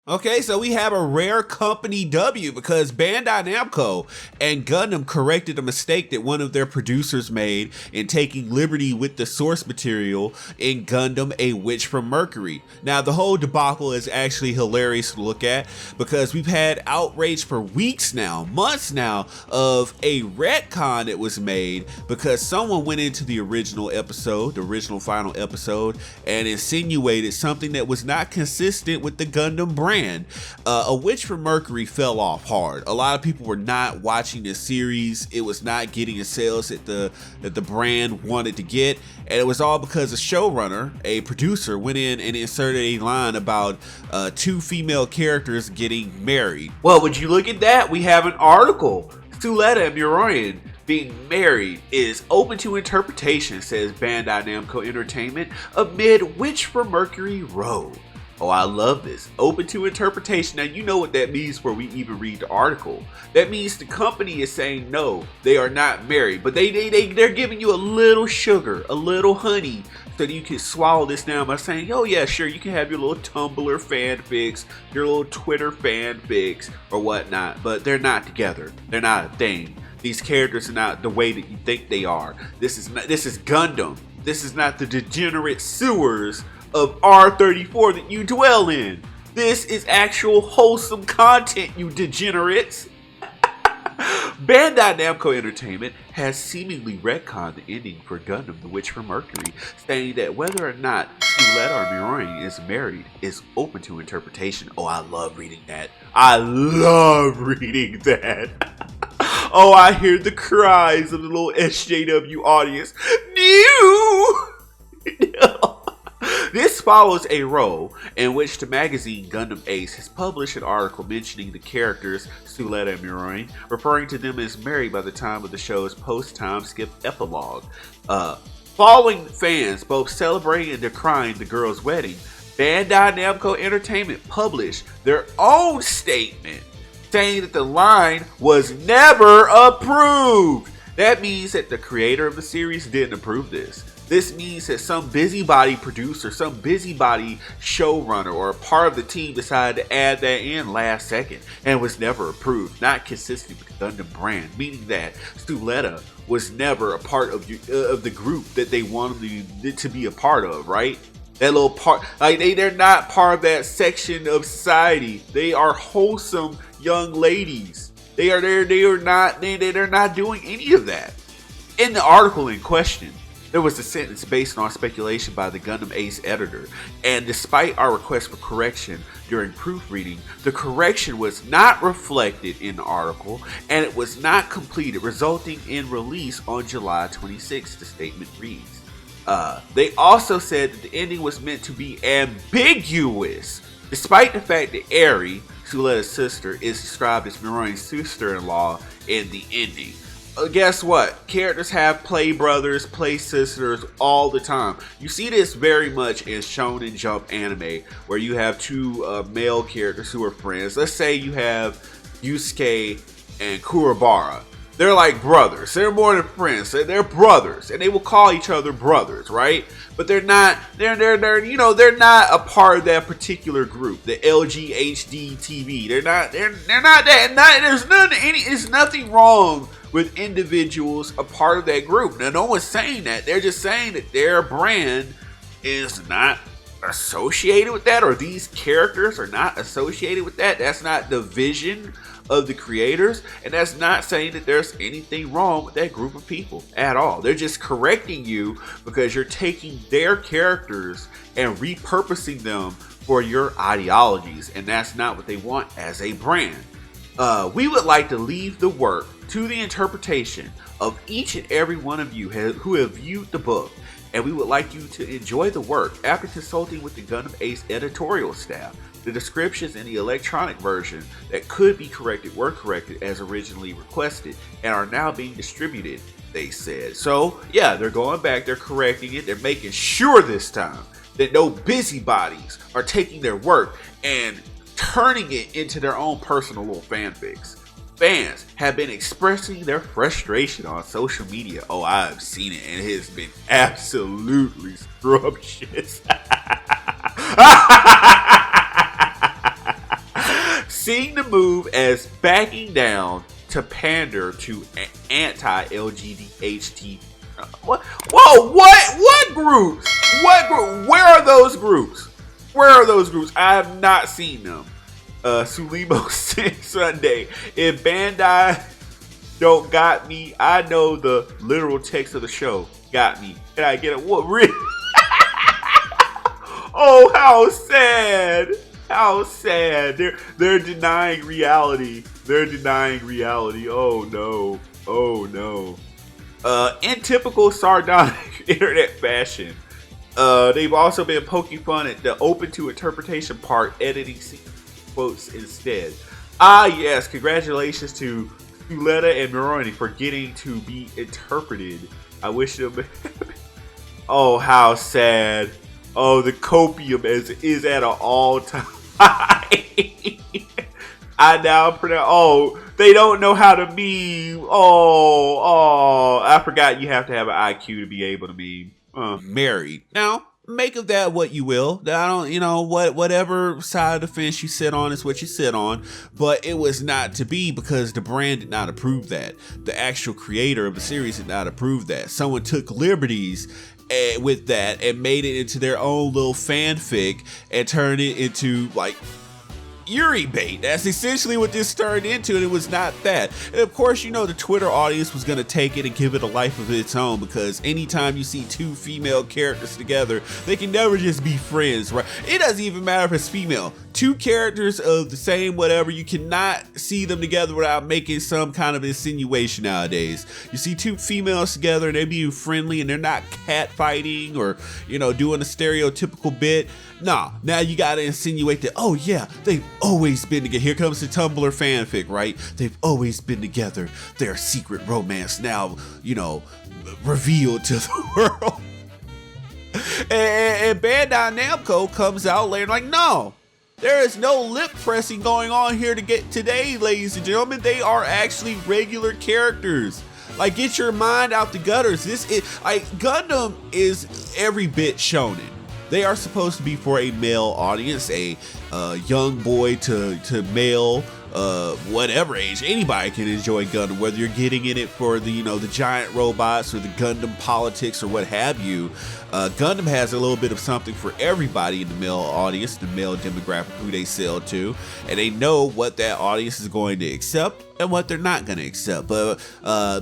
Okay, so we have a rare company W because Bandai Namco and Gundam corrected a mistake that one of their producers made in taking liberty with the source material in Gundam A Witch from Mercury. Now, the whole debacle is actually hilarious to look at because we've had outrage for weeks now, months now, of a retcon that was made because someone went into the original episode, the original final episode, and insinuated something that was not consistent with the Gundam brand. A Witch from Mercury fell off hard. A lot of people were not watching this series. It was not getting the sales that the brand wanted to get, and it was all because a showrunner, a producer, went in and inserted a line about two female characters getting married. Well, would you look at that? We have an article. Suletta and Miorine being married is open to interpretation, says Bandai Namco Entertainment amid Witch from Mercury Road. Oh, I love this. Open to interpretation. Now, you know what that means before we even read the article. That means the company is saying, no, they are not married. But they're giving you a little sugar, a little honey, so that you can swallow this down by saying, oh, yeah, sure, you can have your little Tumblr fanfics, your little Twitter fanfics, or whatnot. But they're not together. They're not a thing. These characters are not the way that you think they are. This is Gundam. This is not the degenerate sewers of R34 that you dwell in. This is actual wholesome content, you degenerates. Bandai Namco Entertainment has seemingly retconned the ending for Gundam The Witch from Mercury, stating that whether or not Suletta or Miorine is married is open to interpretation. Oh, I love reading that. I love reading that. Oh, I hear the cries of the little SJW audience. No! This follows a role in which the magazine Gundam Ace has published an article mentioning the characters Suletta and Miorine, referring to them as married by the time of the show's post-time skip epilogue. Following fans both celebrating and decrying the girls' wedding, Bandai Namco Entertainment published their own statement saying that the line was never approved. That means that the creator of the series didn't approve this. This means that some busybody producer, some busybody showrunner, or a part of the team decided to add that in last second and was never approved, not consistent with the Gundam brand, meaning that Suletta was never a part of the group that they wanted to be a part of, right? That little part, like they're not part of that section of society. They are wholesome young ladies. They're not doing any of that. In the article in question, there was a sentence based on speculation by the Gundam Ace editor, and despite our request for correction during proofreading, the correction was not reflected in the article, and it was not completed, resulting in release on July 26th, the statement reads. They also said that the ending was meant to be ambiguous, despite the fact that Eri, Suletta's sister, is described as Miorine's sister-in-law in the ending. Guess what? Characters have play brothers, play sisters all the time. You see this very much in Shonen Jump anime, where you have two male characters who are friends. Let's say you have Yusuke and Kurabara. They're like brothers. They're more than friends. They're brothers, and they will call each other brothers, right? But they're not. They're not a part of that particular group, the LGHD TV. They're not that. There's nothing wrong with individuals a part of that group. Now, no one's saying that. They're just saying that their brand is not associated with that, or these characters are not associated with that. That's not the vision of the creators, and that's not saying that there's anything wrong with that group of people at all. They're just correcting you because you're taking their characters and repurposing them for your ideologies, and that's not what they want as a brand. We would like to leave the work to the interpretation of each and every one of you who have viewed the book, and we would like you to enjoy the work after consulting with the Gundam Ace editorial staff. The descriptions in the electronic version that could be corrected were corrected as originally requested and are now being distributed, they said. So, yeah, they're going back, they're correcting it, they're making sure this time that no busybodies are taking their work and turning it into their own personal little fanfics. Fans have been expressing their frustration on social media. Oh, I've seen it, and it has been absolutely scrumptious. seeing the move as backing down to pander to anti-LGBT. What? Whoa! What groups? What group? Where are those groups? Where are those groups? I have not seen them. Sulimo Sunday. If Bandai don't got me, I know the literal text of the show got me. Can I get it? What really? Oh, how sad! How sad! They're denying reality. They're denying reality. Oh no! Oh no! In typical sardonic internet fashion, they've also been poking fun at the open to interpretation part, editing quotes instead. Ah yes, congratulations to Suletta and Miorine for getting to be interpreted. I wish them. Oh, how sad. Oh, the copium is at an all-time high. I now pronounce. Oh, they don't know how to meme. Oh, I forgot you have to have an IQ to be able to meme. Married. Now, make of that what you will. I don't, whatever side of the fence you sit on is what you sit on. But it was not to be because the brand did not approve that. The actual creator of the series did not approve that. Someone took liberties with that and made it into their own little fanfic and turned it into like Yuri bait. That's essentially what this turned into, and it was not that. And of course, the Twitter audience was going to take it and give it a life of its own, because anytime you see two female characters together, they can never just be friends, right? It doesn't even matter if it's female. Two characters of the same whatever, you cannot see them together without making some kind of insinuation nowadays. You see two females together and they being friendly and they're not catfighting or, doing a stereotypical bit. Nah, now you gotta insinuate that, oh yeah, they've always been together. Here comes the Tumblr fanfic, right? They've always been together. Their secret romance now, revealed to the world. And Bandai Namco comes out later like, no. There is no lip pressing going on here to get today, ladies and gentlemen. They are actually regular characters. Like, get your mind out the gutters. Gundam is every bit shonen. They are supposed to be for a male audience, a young boy to male, whatever age. Anybody can enjoy Gundam, whether you're getting in it for the the giant robots or the Gundam politics or what have you. Gundam has a little bit of something for everybody in the male audience, the male demographic who they sell to, and they know what that audience is going to accept and what they're not going to accept. But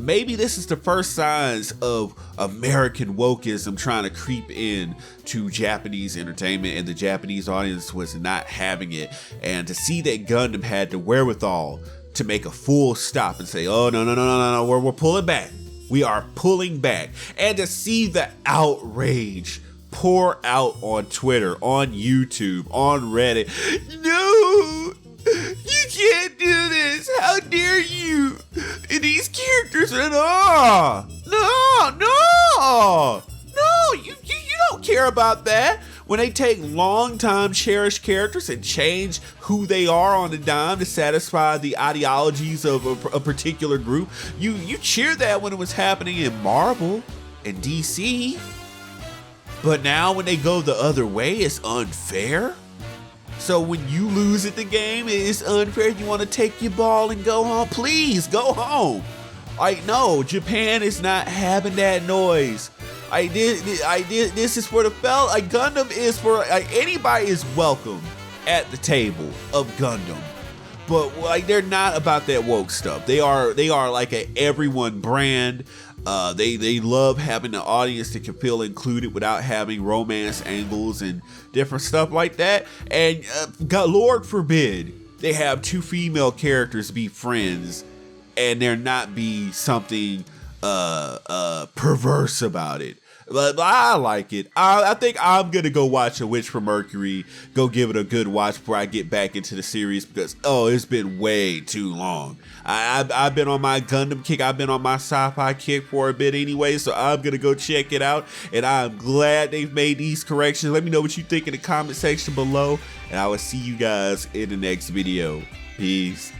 maybe this is the first signs of American wokeism trying to creep in to Japanese entertainment, and the Japanese audience was not having it. And to see that Gundam had the wherewithal to make a full stop and say, oh, no, we're pulling back. We are pulling back. And to see the outrage pour out on Twitter, on YouTube, on Reddit. No, you can't do this. How dare you? And these characters are no, you don't care about that. When they take long-time cherished characters and change who they are on a dime to satisfy the ideologies of a particular group, you cheer that when it was happening in Marvel and DC. But now when they go the other way, it's unfair. So when you lose at the game, it's unfair. You want to take your ball and go home? Please, go home. No, Japan is not having that noise. This is for the fella. Gundam is for anybody is welcome at the table of Gundam, but they're not about that woke stuff. They are like a everyone brand. They love having an audience that can feel included without having romance angles and different stuff like that. And God, Lord forbid they have two female characters be friends and there not be something perverse about it. But I like it. I think I'm gonna go watch a Witch from Mercury, go give it a good watch before I get back into the series, because it's been way too long. I've been on my Gundam kick, I've been on my sci-fi kick for a bit anyway, so I'm gonna go check it out, and I'm glad they've made these corrections. Let me know what you think in the comment section below, and I will see you guys in the next video. Peace.